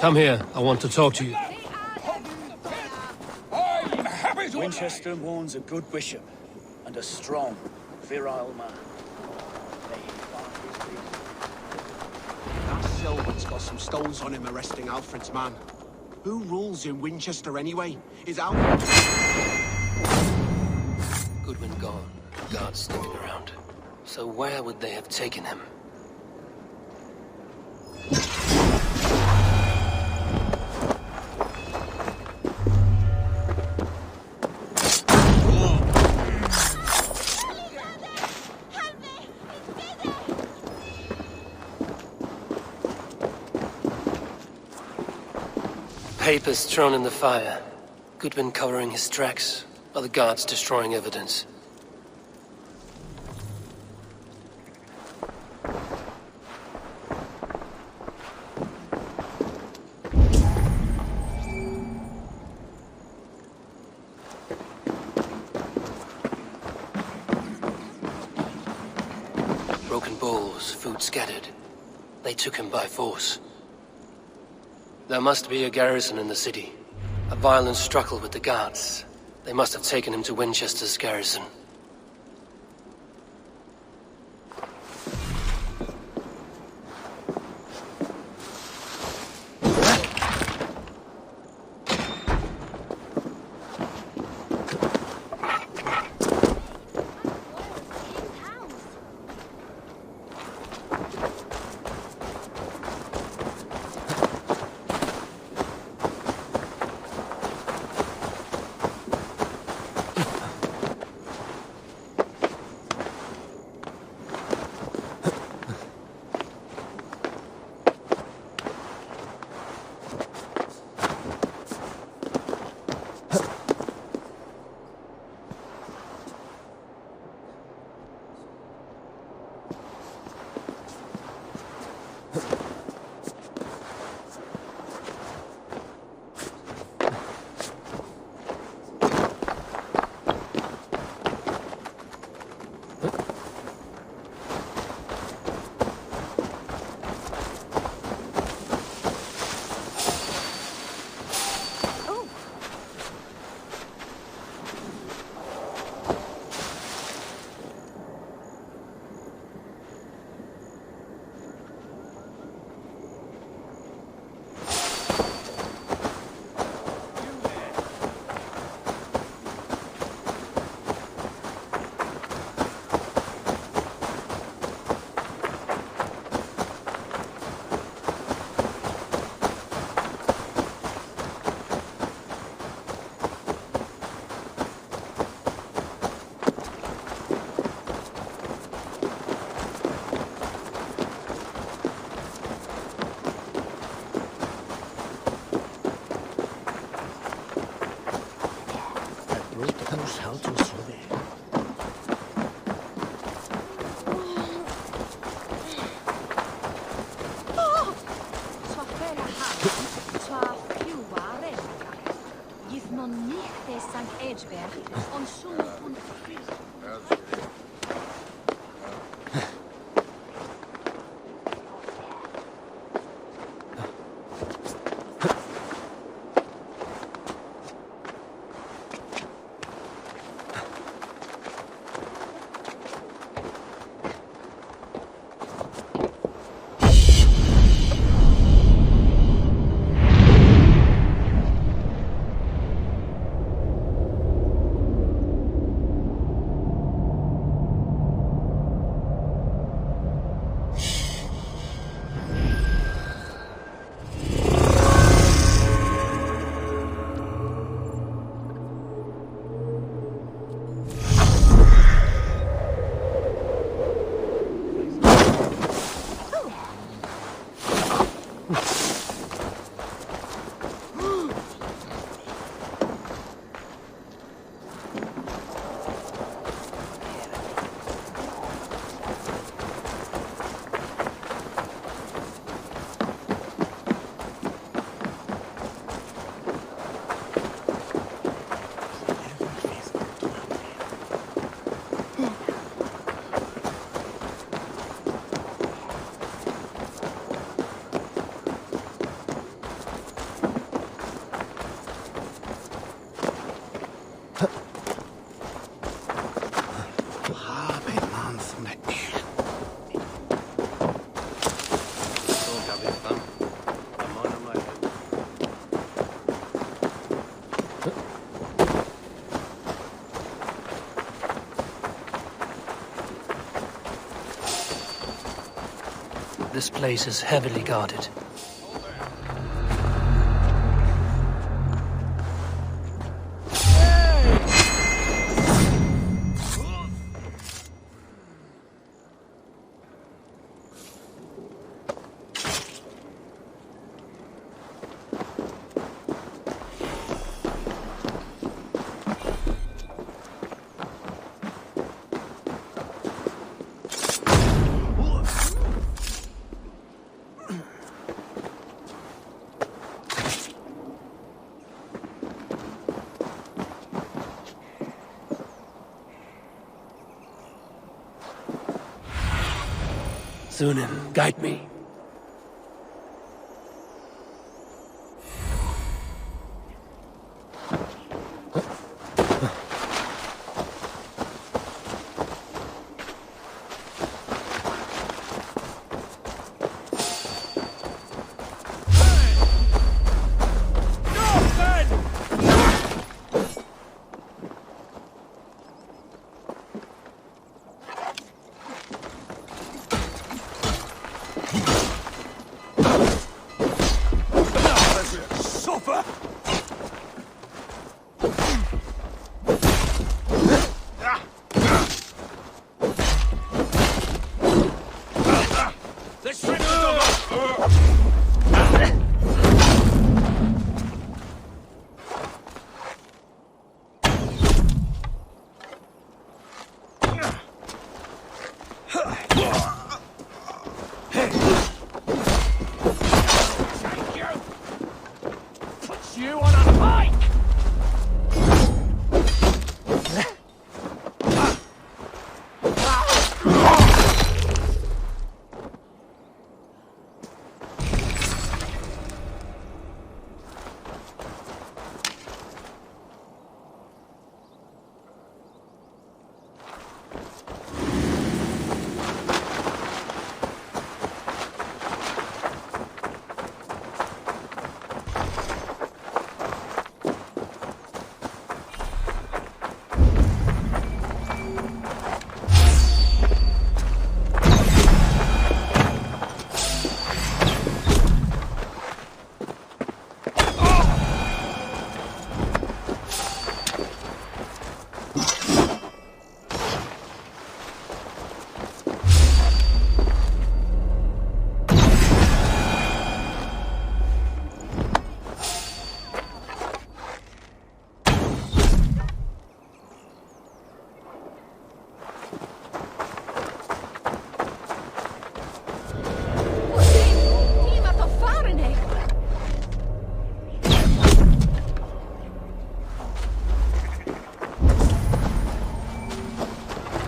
Come here. I want to talk to you. Wincestre warns a good bishop and a strong, virile man. That Selwyn's got some stones on him arresting Alfred's man. Who rules in Wincestre anyway? Is Alfred... Goodwin gone. Guards sniffing around. So where would they have taken him? Papers thrown in the fire. Goodwin covering his tracks, while the guards destroying evidence. Broken bowls, food scattered. They took him by force. There must be a garrison in the city. A violent struggle with the guards. They must have taken him to Wincestre's garrison. This place is heavily guarded. Sunan, guide me.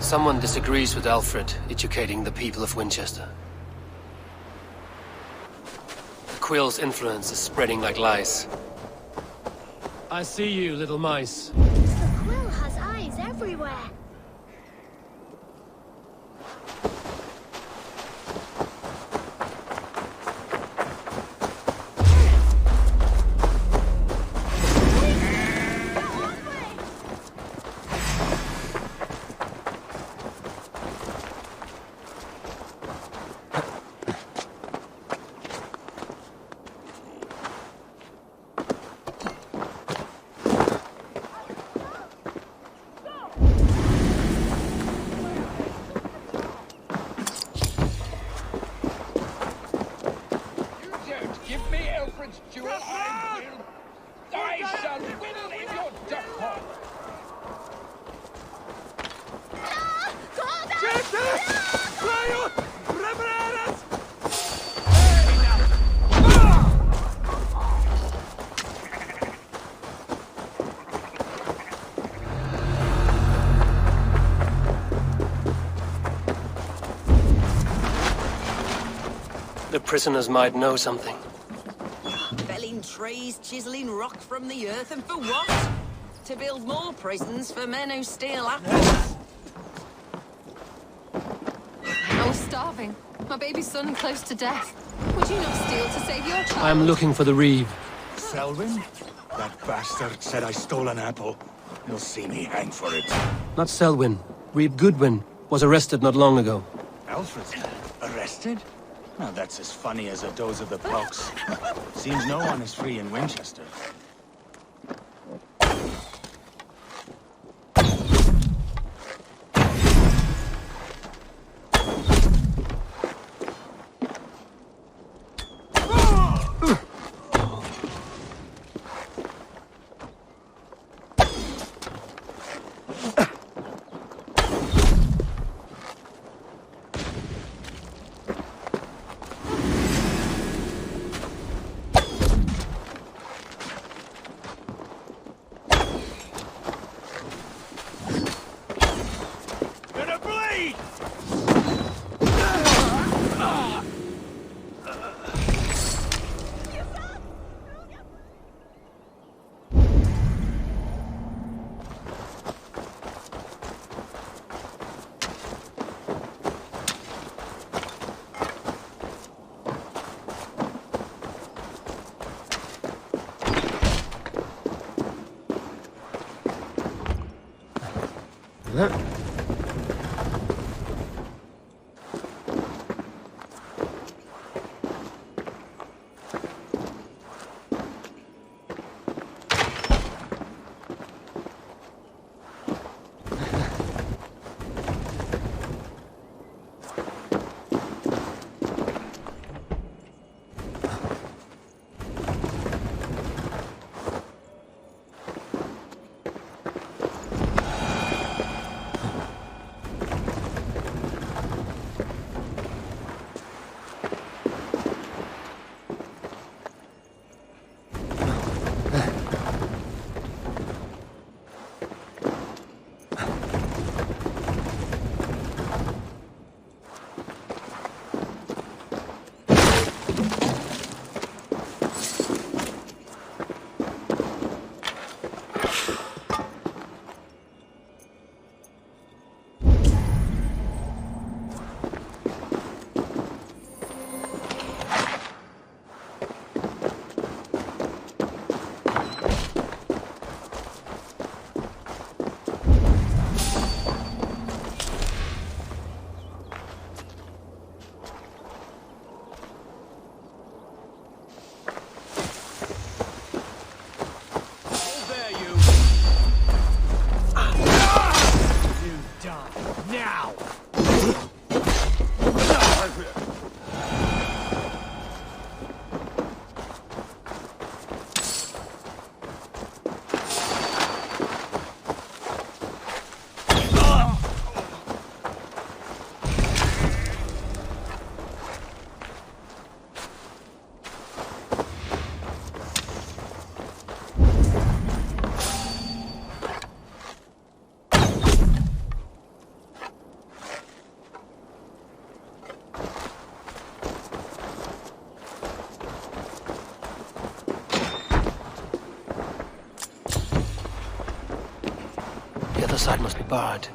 Someone disagrees with Alfred educating the people of Wincestre. The Quill's influence is spreading like lice. I see you, little mice. The Quill has eyes everywhere. The prisoners might know something. Felling trees, chiseling rock from the earth, and for what? To build more prisons for men who steal apples. I was starving. My baby son close to death. Would you not steal to save your child? I'm looking for the Reeve. Selwyn? That bastard said I stole an apple. He'll see me hang for it. Not Selwyn. Reeve Goodwin was arrested not long ago. Alfred? Arrested? Now that's as funny as a dose of the pox. Seems no one is free in Winchester. The other side must be barred.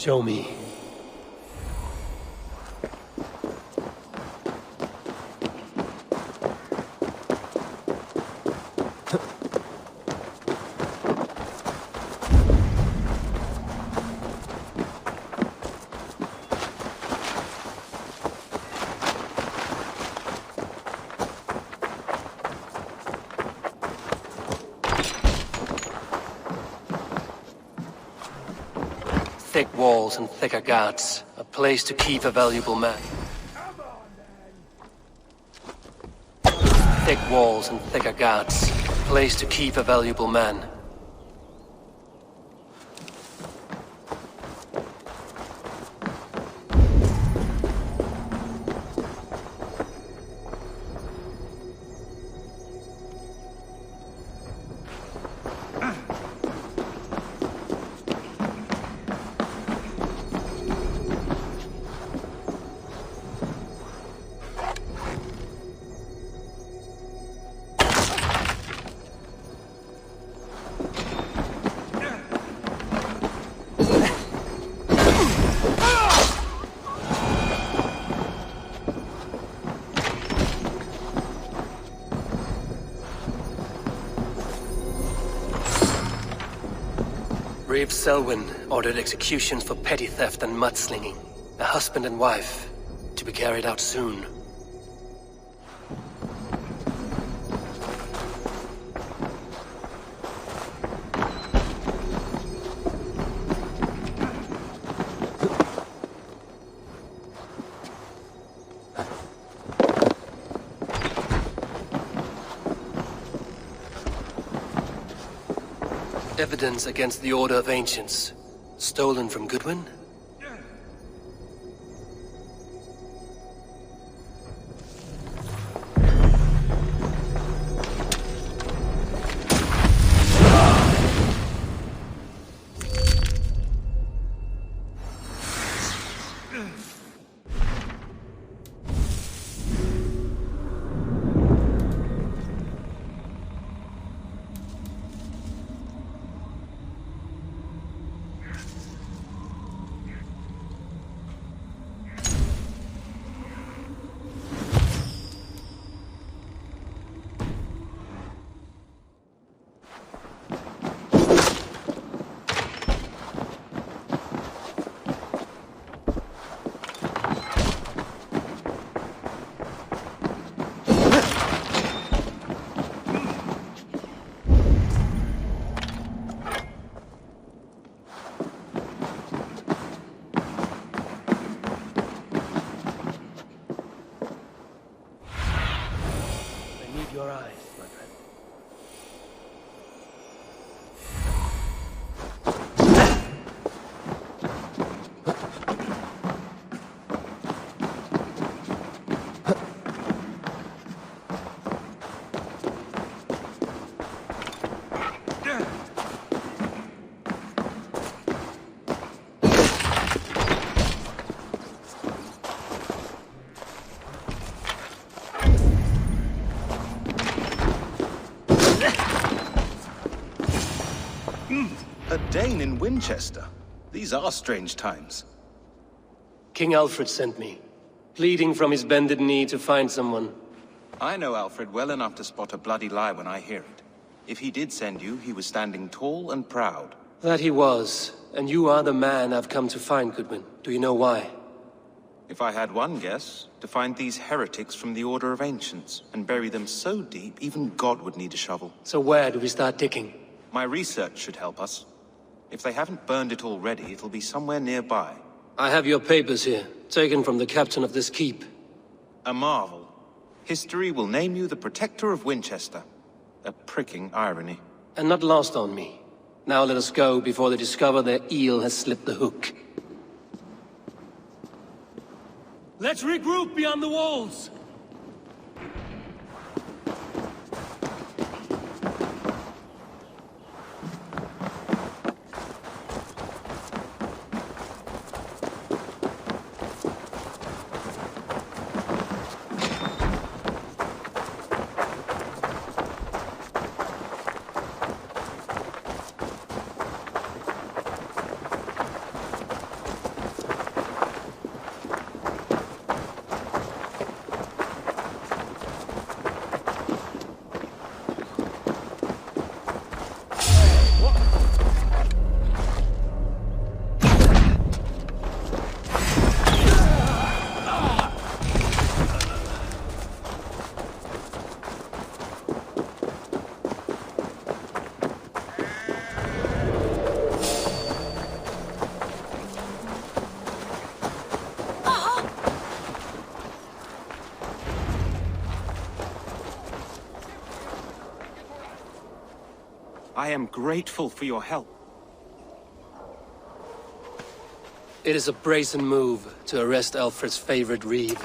Show me. Thick walls and thicker guards. A place to keep a valuable man. Thick walls and thicker guards. A place to keep a valuable man. Reeve Selwyn ordered executions for petty theft and mudslinging. A husband and wife, to be carried out soon. Evidence against the Order of Ancients. Stolen from Goodwin? Your eyes, my friend. A Dane in Wincestre. These are strange times. King Alfred sent me, pleading from his bended knee to find someone. I know Alfred well enough to spot a bloody lie when I hear it. If he did send you, he was standing tall and proud. That he was, and you are the man I've come to find, Goodwin. Do you know why? If I had one guess, to find these heretics from the Order of Ancients, and bury them so deep, even God would need a shovel. So where do we start digging? My research should help us. If they haven't burned it already, it'll be somewhere nearby. I have your papers here, taken from the captain of this keep. A marvel. History will name you the Protector of Wincestre. A pricking irony. And not lost on me. Now let us go before they discover their eel has slipped the hook. Let's regroup beyond the walls! I am grateful for your help. It is a brazen move to arrest Alfred's favorite Reeve.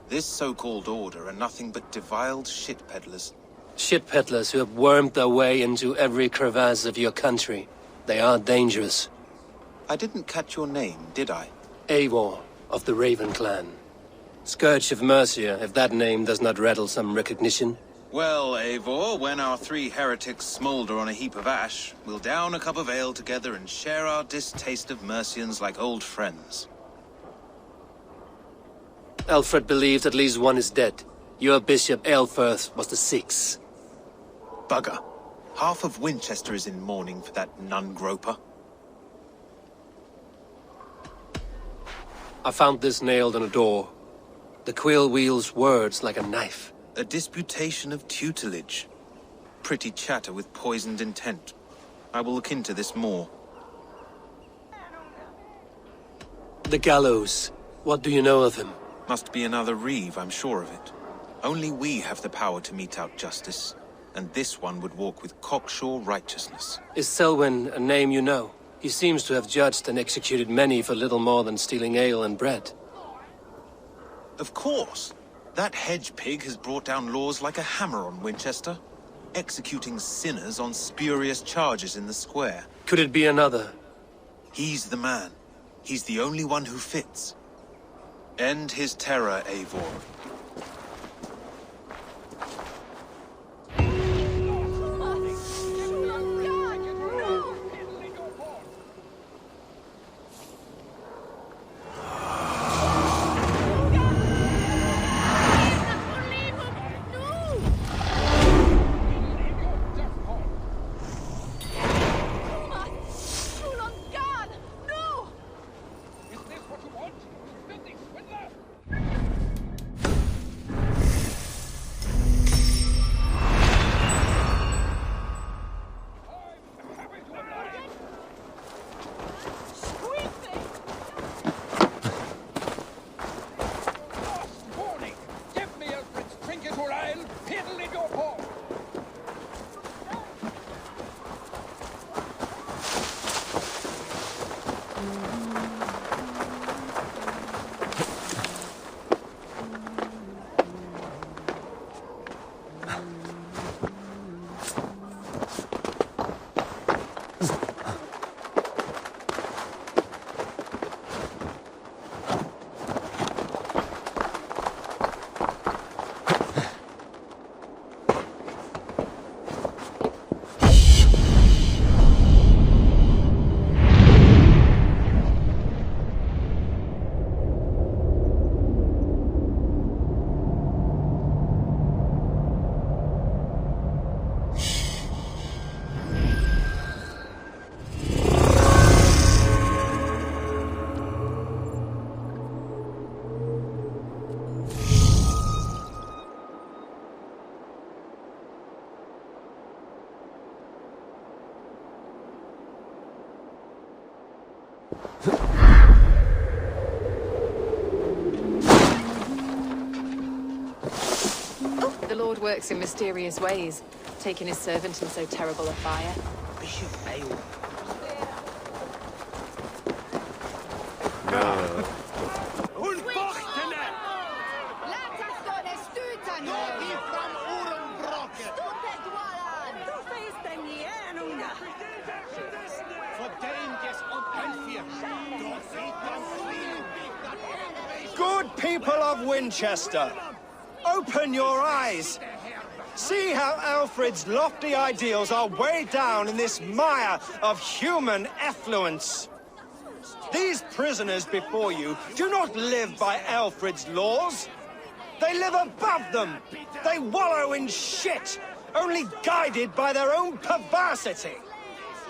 This so-called order are nothing but deviled shit peddlers. Shit peddlers who have wormed their way into every crevasse of your country. They are dangerous. I didn't catch your name, did I? Eivor, of the Raven clan. Scourge of Mercia, if that name does not rattle some recognition. Well, Eivor, when our 3 heretics smolder on a heap of ash, we'll down a cup of ale together and share our distaste of Mercians like old friends. Alfred believed at least one is dead. Your Bishop Aelfirth was the 6th. Bugger. Half of Wincestre is in mourning for that nun-groper. I found this nailed on a door. The Quill wields words like a knife. A disputation of tutelage. Pretty chatter with poisoned intent. I will look into this more. The Gallows. What do you know of him? Must be another Reeve, I'm sure of it. Only we have the power to mete out justice, and this one would walk with cocksure righteousness. Is Selwyn a name you know? He seems to have judged and executed many for little more than stealing ale and bread. Of course. That hedge pig has brought down laws like a hammer on Wincestre, executing sinners on spurious charges in the square. Could it be another? He's the man. He's the only one who fits. End his terror, Eivor. The Lord works in mysterious ways, taking his servant in so terrible a fire. Bishop Ale. Good people of Wincestre, open your eyes. See how Alfred's lofty ideals are weighed down in this mire of human effluence. These prisoners before you do not live by Alfred's laws. They live above them. They wallow in shit, only guided by their own perversity.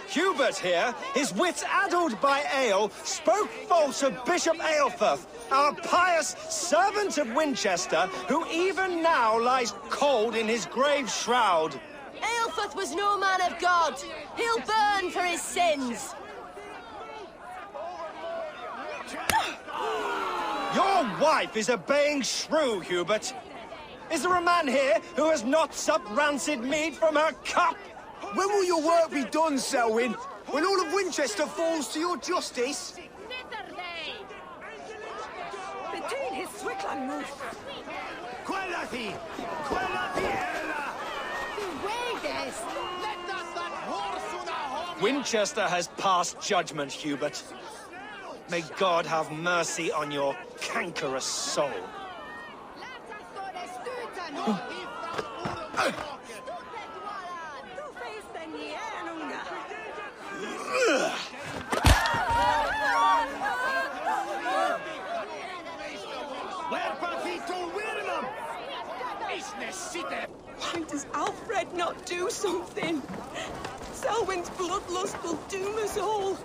Hubert here, his wits addled by ale, spoke false of Bishop Aelfirth, our pious servant of Wincestre, who even now lies cold in his grave shroud. Aelfirth was no man of God. He'll burn for his sins. Your wife is a baying shrew, Hubert. Is there a man here who has not supped rancid mead from her cup? When will your work be done, Selwyn? When all of Winchester falls to your justice? Between his Swickland move. Winchester has passed judgment, Hubert. May God have mercy on your cankerous soul. Why does Alfred not do something? Selwyn's bloodlust will doom us all.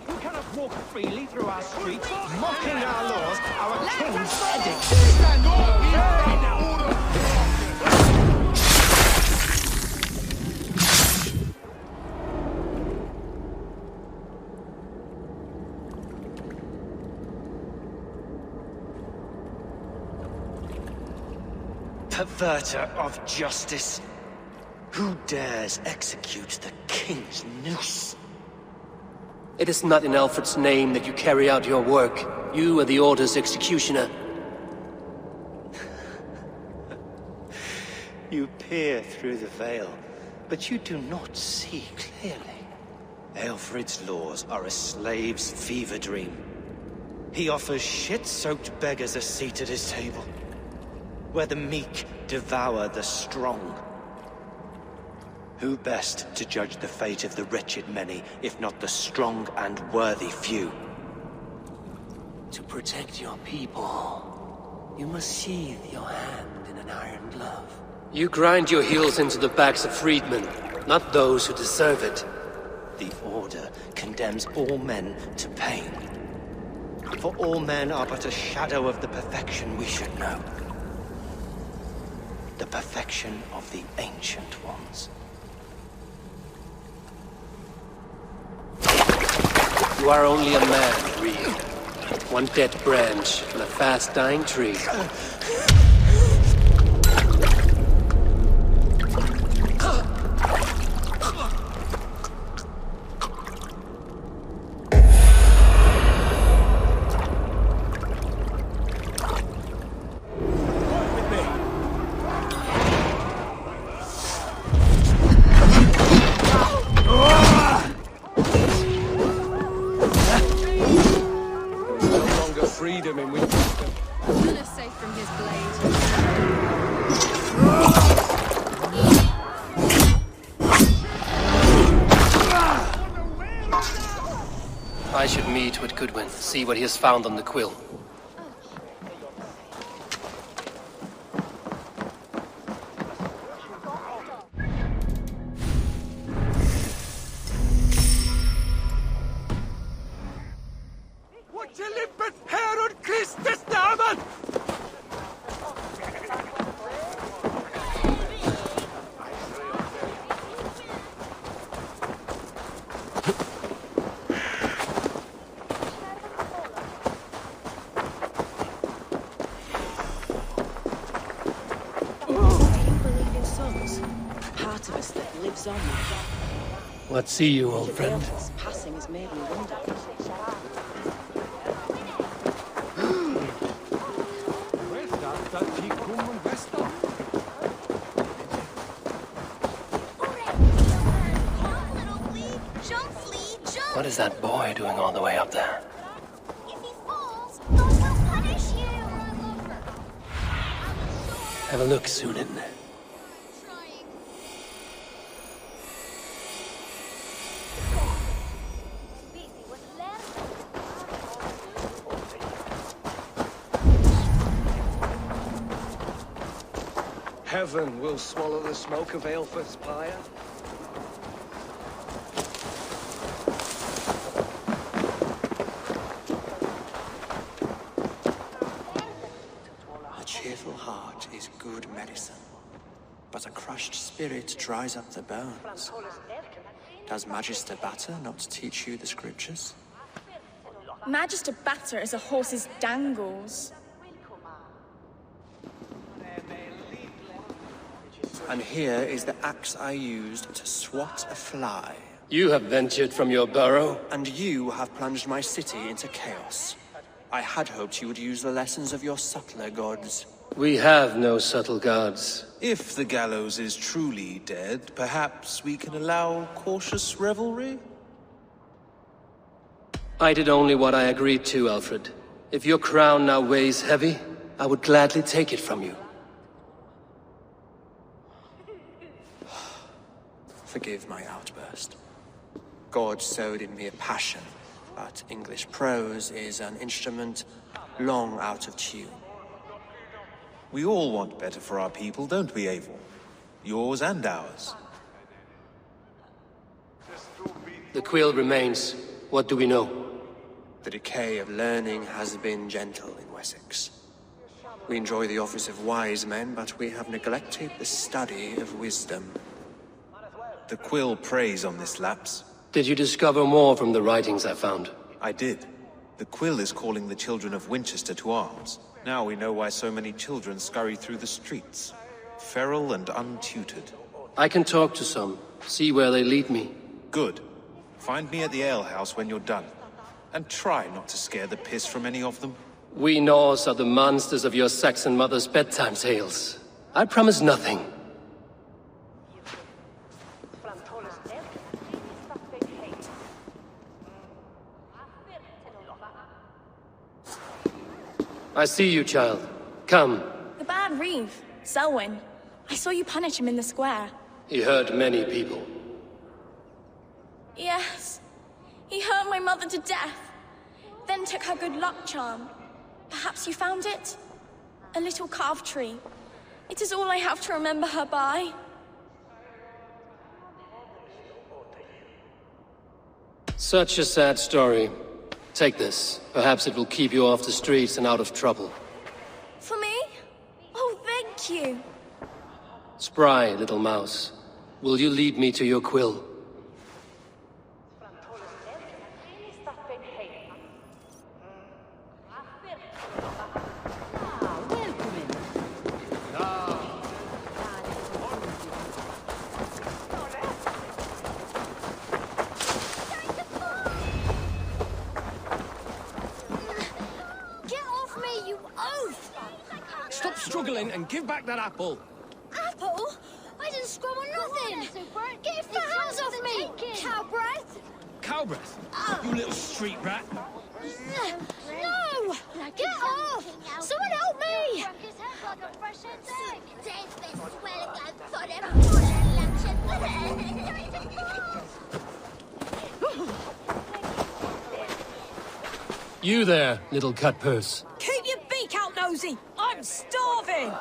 You cannot walk freely through our streets, mocking our laws, our king's edict. Perverter of justice. Who dares execute the king's noose? It is not in Alfred's name that you carry out your work. You are the Order's executioner. You peer through the veil, but you do not see clearly. Alfred's laws are a slave's fever dream. He offers shit-soaked beggars a seat at his table, where the meek devour the strong. Who best to judge the fate of the wretched many, if not the strong and worthy few? To protect your people, you must sheathe your hand in an iron glove. You grind your heels into the backs of freedmen, not those who deserve it. The Order condemns all men to pain. For all men are but a shadow of the perfection we should know. The perfection of the Ancient Ones. You are only a man, Reeve. One dead branch on a fast-dying tree. Freedom in Wincestre. None are safe from his blade. I should meet with Goodwin, see what he has found on the Quill. What see you, old friend? Passing has made me wonder. What is that boy doing all the way up there? If he falls, God will punish you! Have a look, Sunan. Heaven will swallow the smoke of Aelfred's pyre. A cheerful heart is good medicine, but a crushed spirit dries up the bones. Does Magister Batter not teach you the scriptures? Magister Batter is a horse's dangles. And here is the axe I used to swat a fly. You have ventured from your burrow? And you have plunged my city into chaos. I had hoped you would use the lessons of your subtler gods. We have no subtle gods. If the Gallows is truly dead, perhaps we can allow cautious revelry? I did only what I agreed to, Alfred. If your crown now weighs heavy, I would gladly take it from you. Forgive my outburst. God sowed in me a passion, but English prose is an instrument long out of tune. We all want better for our people, don't we, Eivor? Yours and ours. The Quill remains. What do we know? The decay of learning has been gentle in Wessex. We enjoy the office of wise men, but we have neglected the study of wisdom. The Quill preys on this lapse. Did you discover more from the writings I found? I did. The Quill is calling the children of Wincestre to arms. Now we know why so many children scurry through the streets. Feral and untutored. I can talk to some, see where they lead me. Good. Find me at the alehouse when you're done. And try not to scare the piss from any of them. We Norse are the monsters of your Saxon mother's bedtime tales. I promise nothing. I see you, child. Come. The bad Reeve, Selwyn. I saw you punish him in the square. He hurt many people. Yes. He hurt my mother to death. Then took her good luck charm. Perhaps you found it? A little carved tree. It is all I have to remember her by. Such a sad story. Take this. Perhaps it will keep you off the streets and out of trouble. For me? Oh, thank you. Spry, little mouse. Will you lead me to your Quill? And give back that apple. Apple? I didn't scrub on nothing. Get your fat hands off me, cow breath. Cow breath? You little street rat. No! Get off! Someone help me! You there, little cut purse. Keep your beak out, nosy! I'm starving!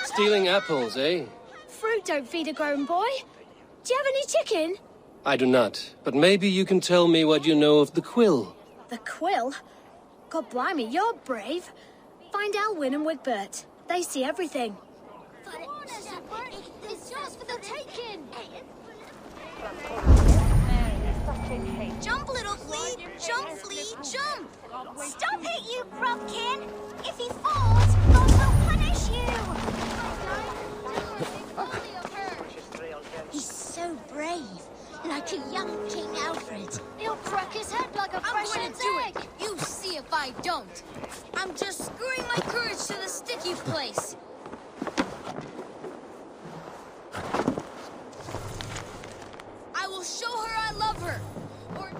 Stealing apples, eh? Fruit don't feed a grown boy. Do you have any chicken? I do not, but maybe you can tell me what you know of the Quill. The Quill? God blimey, you're brave. Find Elwyn and Wigbert. They see everything. It's yours for the taking! Jump, little flea! Jump, flea, jump! Stop it, you Plucking! If he falls, God will punish you! He's so brave. Like a young King Alfred. He'll crack his head like a fresh egg. You see if I don't. I'm just screwing my courage to the sticky place. I will show her I love her. Or...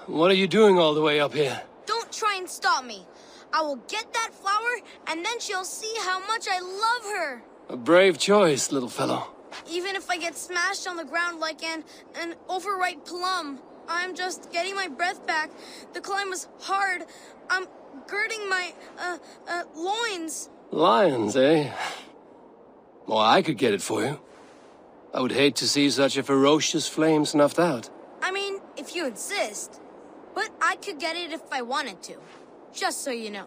What are you doing all the way up here? Don't try and stop me. I will get that flower, and then she'll see how much I love her. A brave choice, little fellow. Even if I get smashed on the ground like an overripe plum, I'm just getting my breath back. The climb was hard. I'm girding my, loins. Lions, eh? Well, I could get it for you. I would hate to see such a ferocious flame snuffed out. I mean, if you insist. But I could get it if I wanted to. Just so you know.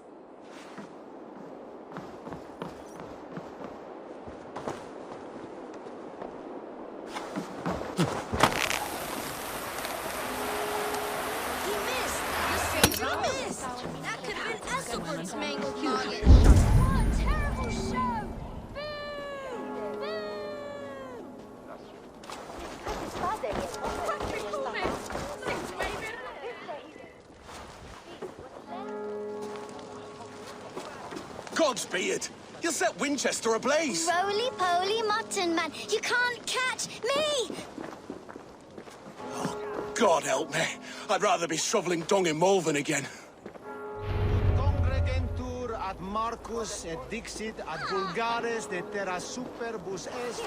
dog's beard! You'll set Winchester ablaze! Roly-poly mutton man, you can't catch me! Oh, God help me. I'd rather be shoveling dung in Malvern again. Congregentur ad Marcus et dixit ad vulgares de terra superbus est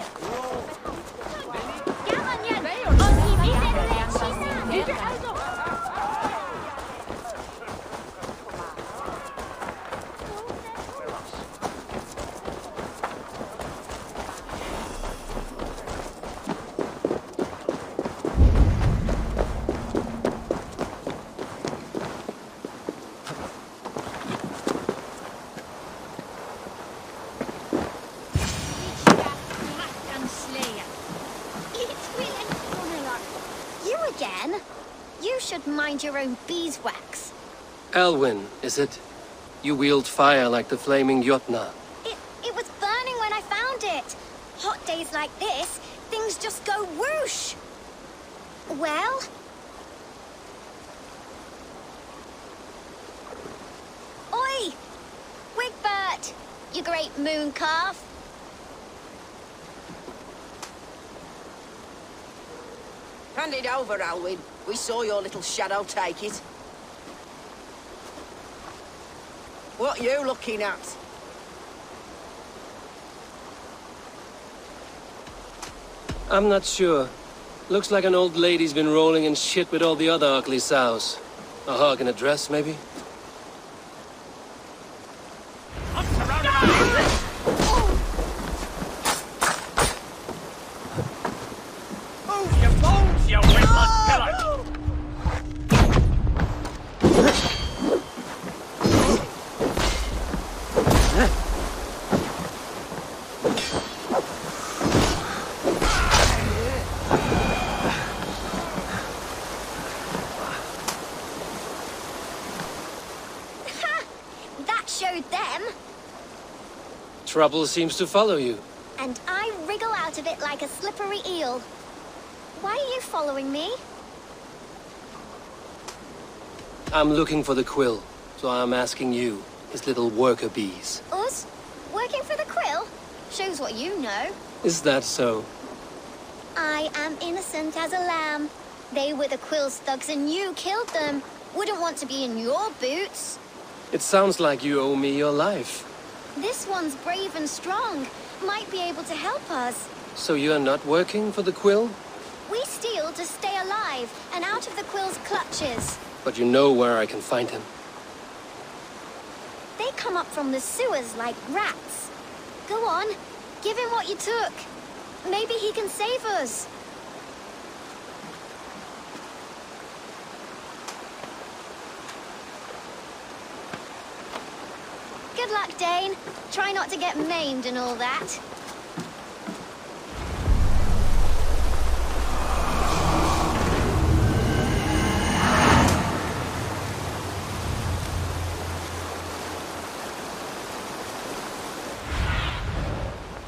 Mind your own beeswax. Elwyn, is it? You wield fire like the flaming Jotna. It was burning when I found it. Hot days like this, things just go whoosh. Well? Oi! Wigbert! You great moon calf. Hand it over, Alwyn. We saw your little shadow take it. What you looking at? I'm not sure. Looks like an old lady's been rolling in shit with all the other ugly sows. A hog in a dress, maybe? Trouble seems to follow you. And I wriggle out of it like a slippery eel. Why are you following me? I'm looking for the Quill, so I'm asking you, his little worker bees. Us? Working for the Quill? Shows what you know. Is that so? I am innocent as a lamb. They were the Quill's thugs and you killed them. Wouldn't want to be in your boots. It sounds like you owe me your life. This one's brave and strong. Might be able to help us. So you're not working for the Quill? We steal to stay alive and out of the Quill's clutches. But you know where I can find him. They come up from the sewers like rats. Go on, give him what you took. Maybe he can save us. Good luck, Dane. Try not to get maimed and all that.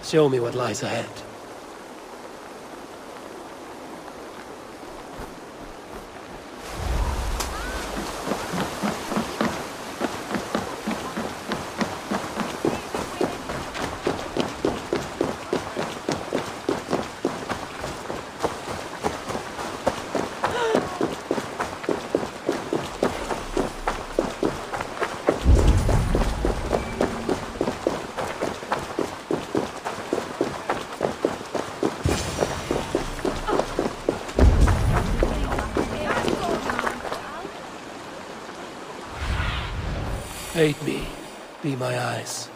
Show me what lies ahead. Aid me. Be my eyes.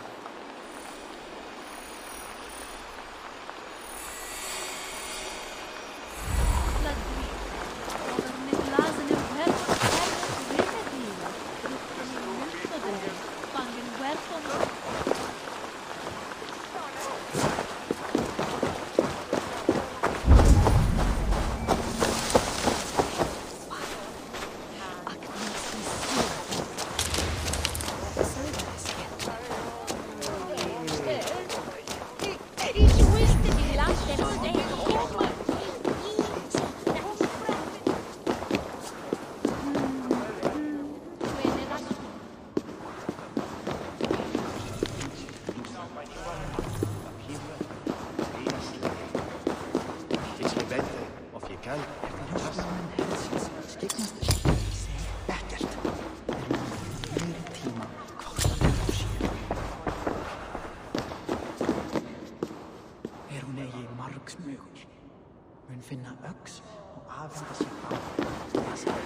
Ux much. Run finna Ux, or Arvin the Ship.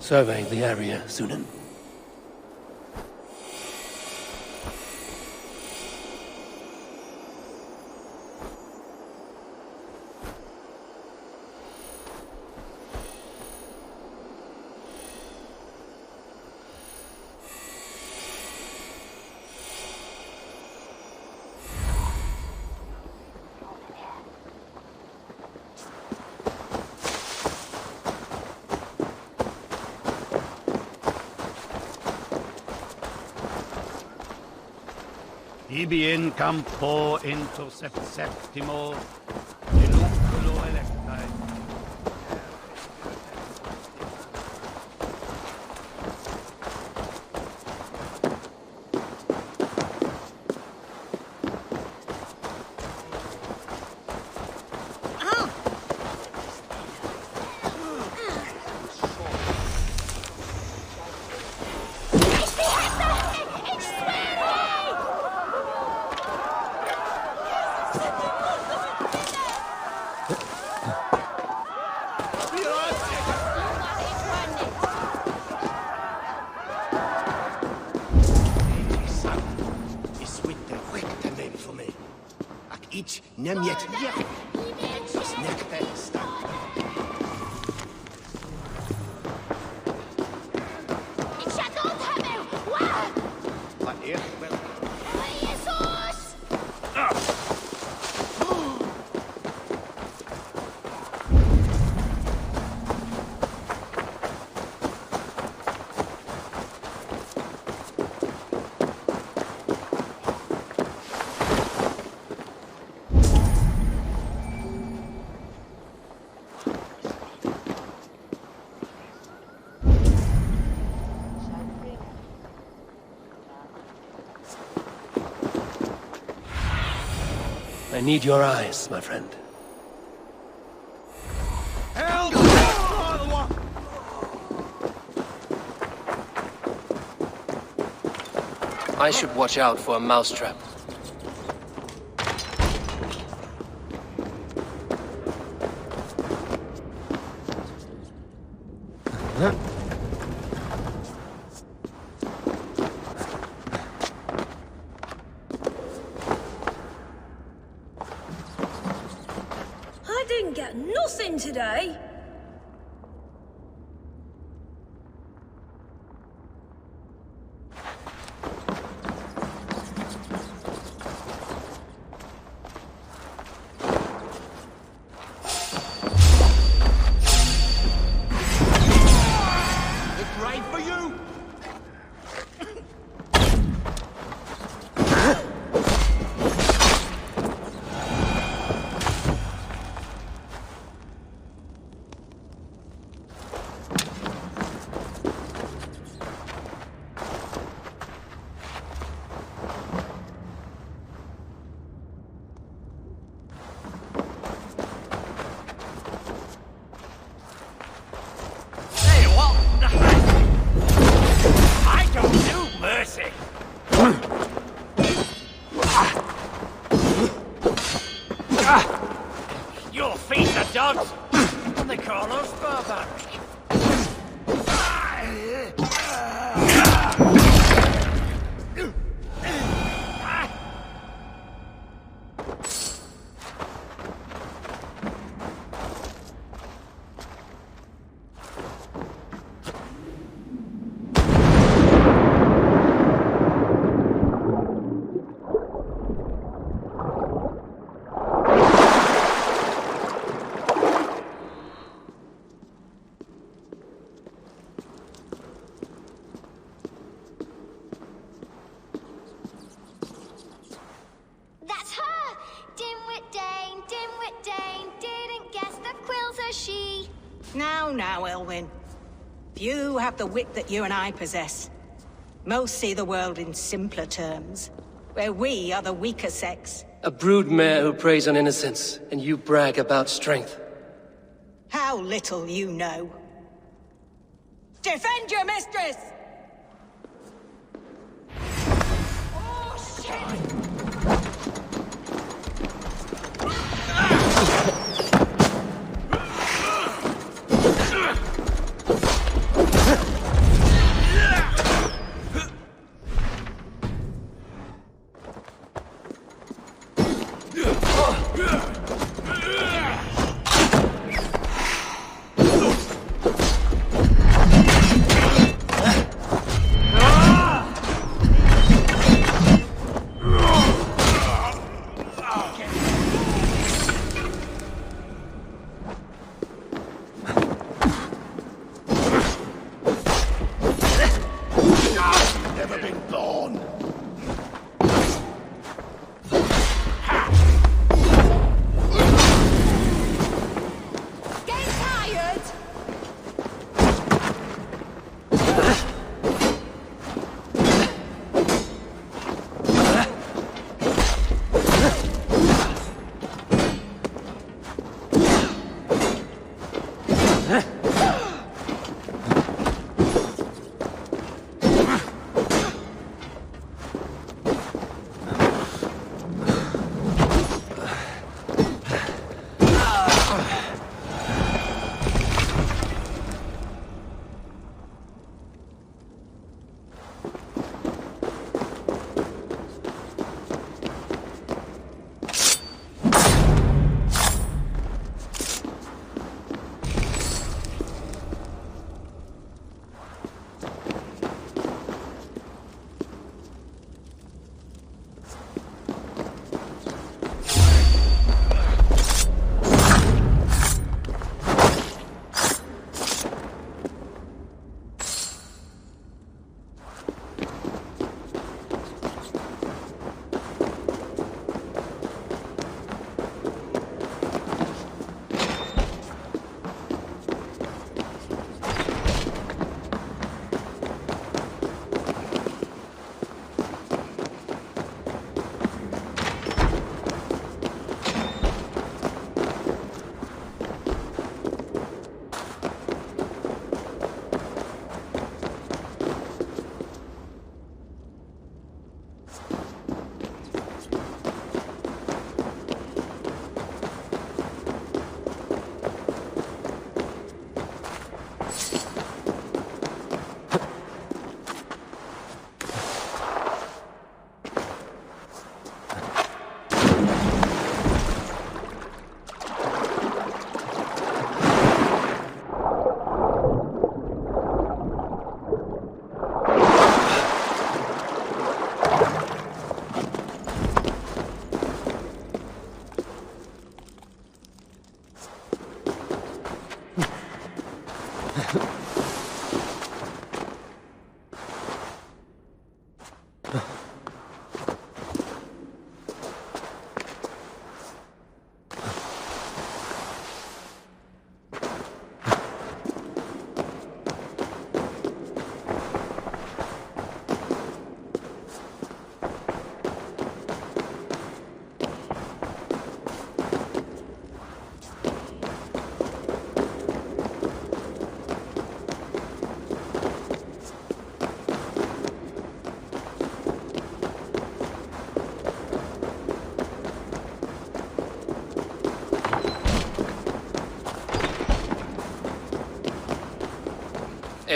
Survey the area, Sunan. Ibi in campo intercept septimo, inuculo electae. I need your eyes, my friend. Help! I should watch out for a mousetrap. I didn't get nothing today. Your feet are dogs, and they call us barbaric. Now, Elwyn. Few have the wit that you and I possess. Most see the world in simpler terms, where we are the weaker sex. A broodmare who preys on innocence, and you brag about strength. How little you know. Defend your mistress! Oh, shit!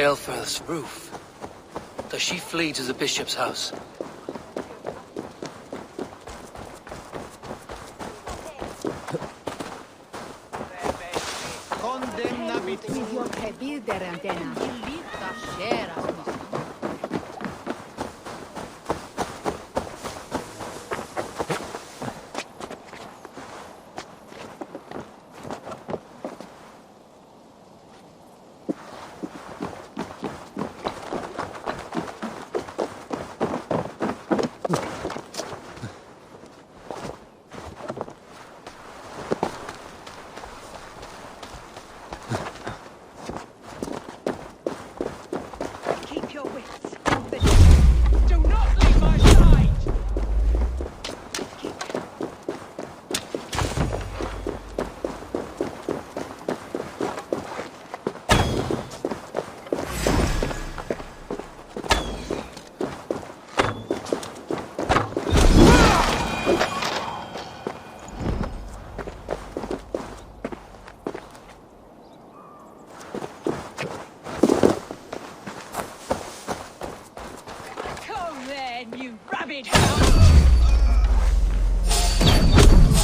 Aelfirth's roof. Does she flee to the bishop's house?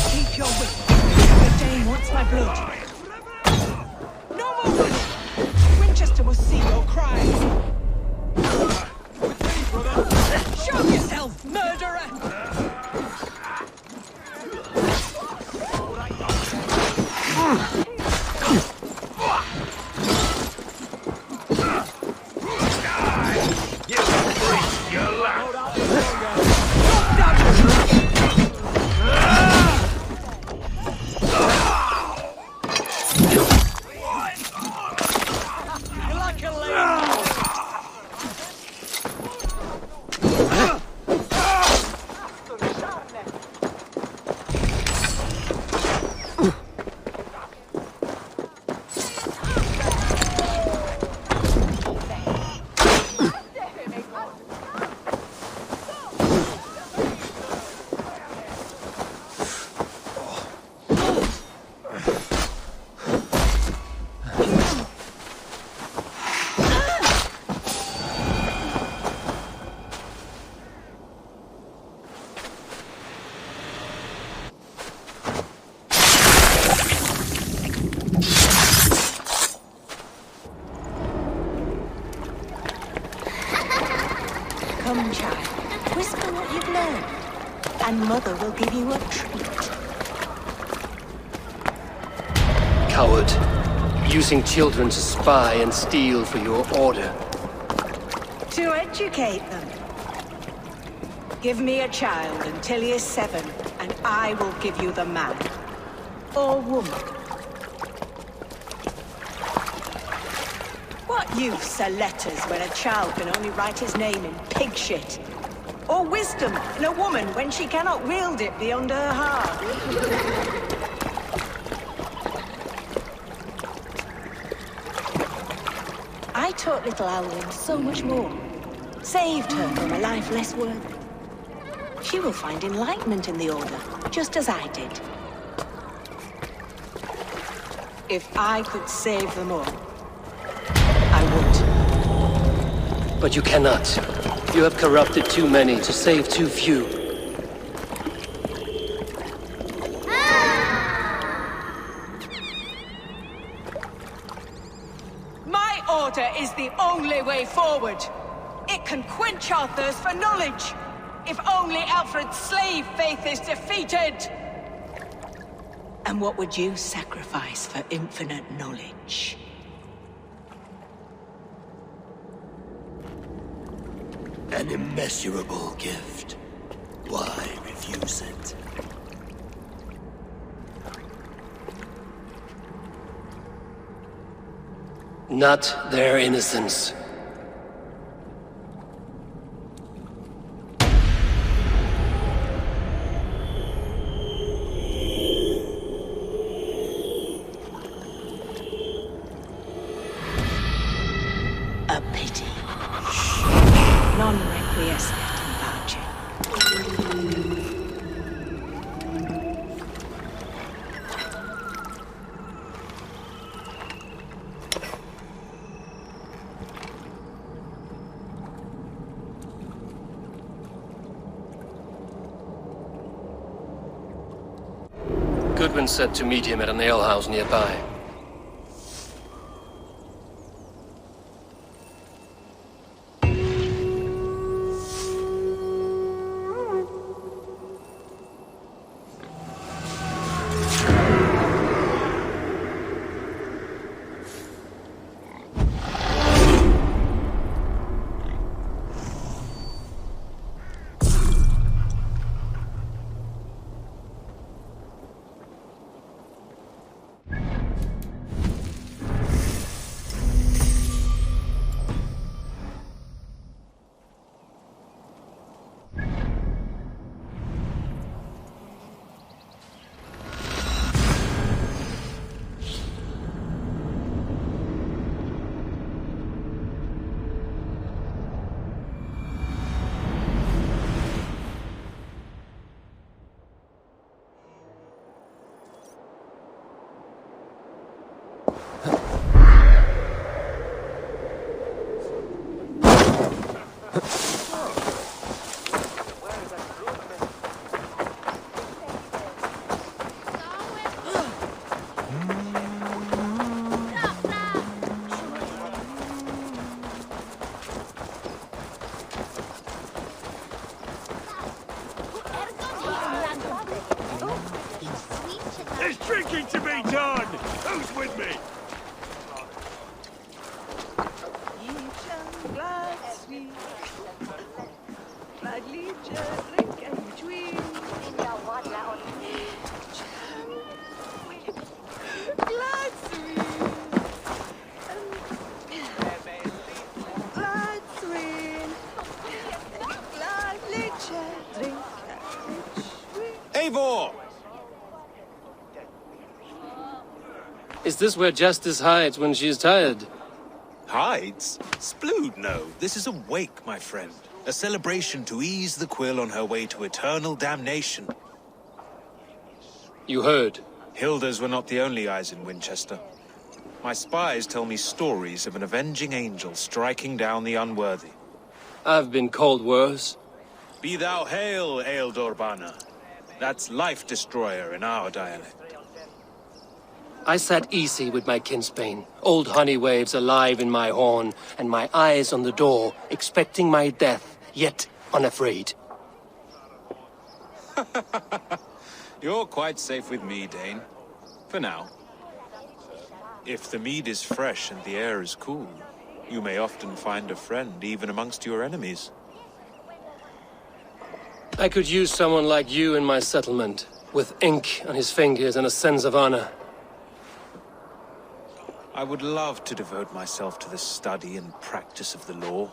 Keep your wit. The Dane wants my blood. No more running. Winchestre will see your cries. Show yourself, murderer! Come, child. Whisper what you've learned, and Mother will give you a treat. Coward. Using children to spy and steal for your order. To educate them. Give me a child until he is 7, and I will give you the man. Or woman. What use are letters when a child can only write his name in pig shit? Or wisdom in a woman when she cannot wield it beyond her heart? I taught little Alwyn so much more. Saved her from a life less worthy. She will find enlightenment in the Order, just as I did. If I could save them all, I would. But you cannot. You have corrupted too many to save too few. My order is the only way forward. It can quench our thirst for knowledge. If only Alfred's slave faith is defeated. And what would you sacrifice for infinite knowledge? An immeasurable gift. Why refuse it? Not their innocence. A pity. Non requiescat in pace. Goodwin said to meet him at an alehouse nearby. There's drinking to be done! Who's with me? Eivor! Is this where Justice hides when she's tired? Hides? Splood, no. This is a wake, my friend. A celebration to ease the Quill on her way to eternal damnation. You heard. Hilda's were not the only eyes in Wincestre. My spies tell me stories of an avenging angel striking down the unworthy. I've been called worse. Be thou hail, Eildorbana. That's Life Destroyer in our dialect. I sat easy with my kinsbane, old honey waves alive in my horn, and my eyes on the door, expecting my death, yet unafraid. You're quite safe with me, Dane. For now. If the mead is fresh and the air is cool, you may often find a friend even amongst your enemies. I could use someone like you in my settlement, with ink on his fingers and a sense of honor. I would love to devote myself to the study and practice of the law.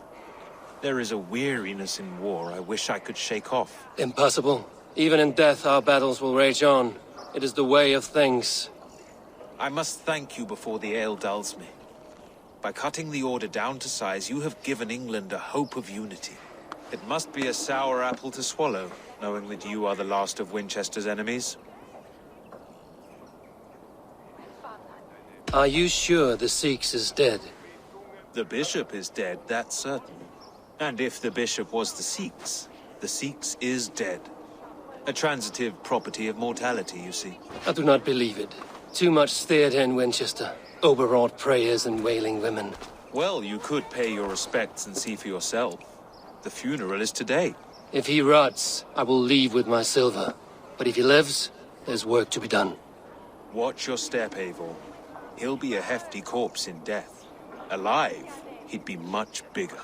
There is a weariness in war I wish I could shake off. Impossible. Even in death, our battles will rage on. It is the way of things. I must thank you before the ale dulls me. By cutting the order down to size, you have given England a hope of unity. It must be a sour apple to swallow, knowing that you are the last of Winchester's enemies. Are you sure the Seax is dead? The bishop is dead, that's certain. And if the bishop was the Seax is dead. A transitive property of mortality, you see. I do not believe it. Too much theatre in Winchester. Overwrought prayers and wailing women. Well, you could pay your respects and see for yourself. The funeral is today. If he rots, I will leave with my silver. But if he lives, there's work to be done. Watch your step, Eivor. He'll be a hefty corpse in death. Alive, he'd be much bigger.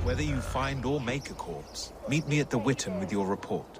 Whether you find or make a corpse, meet me at the Witten with your report.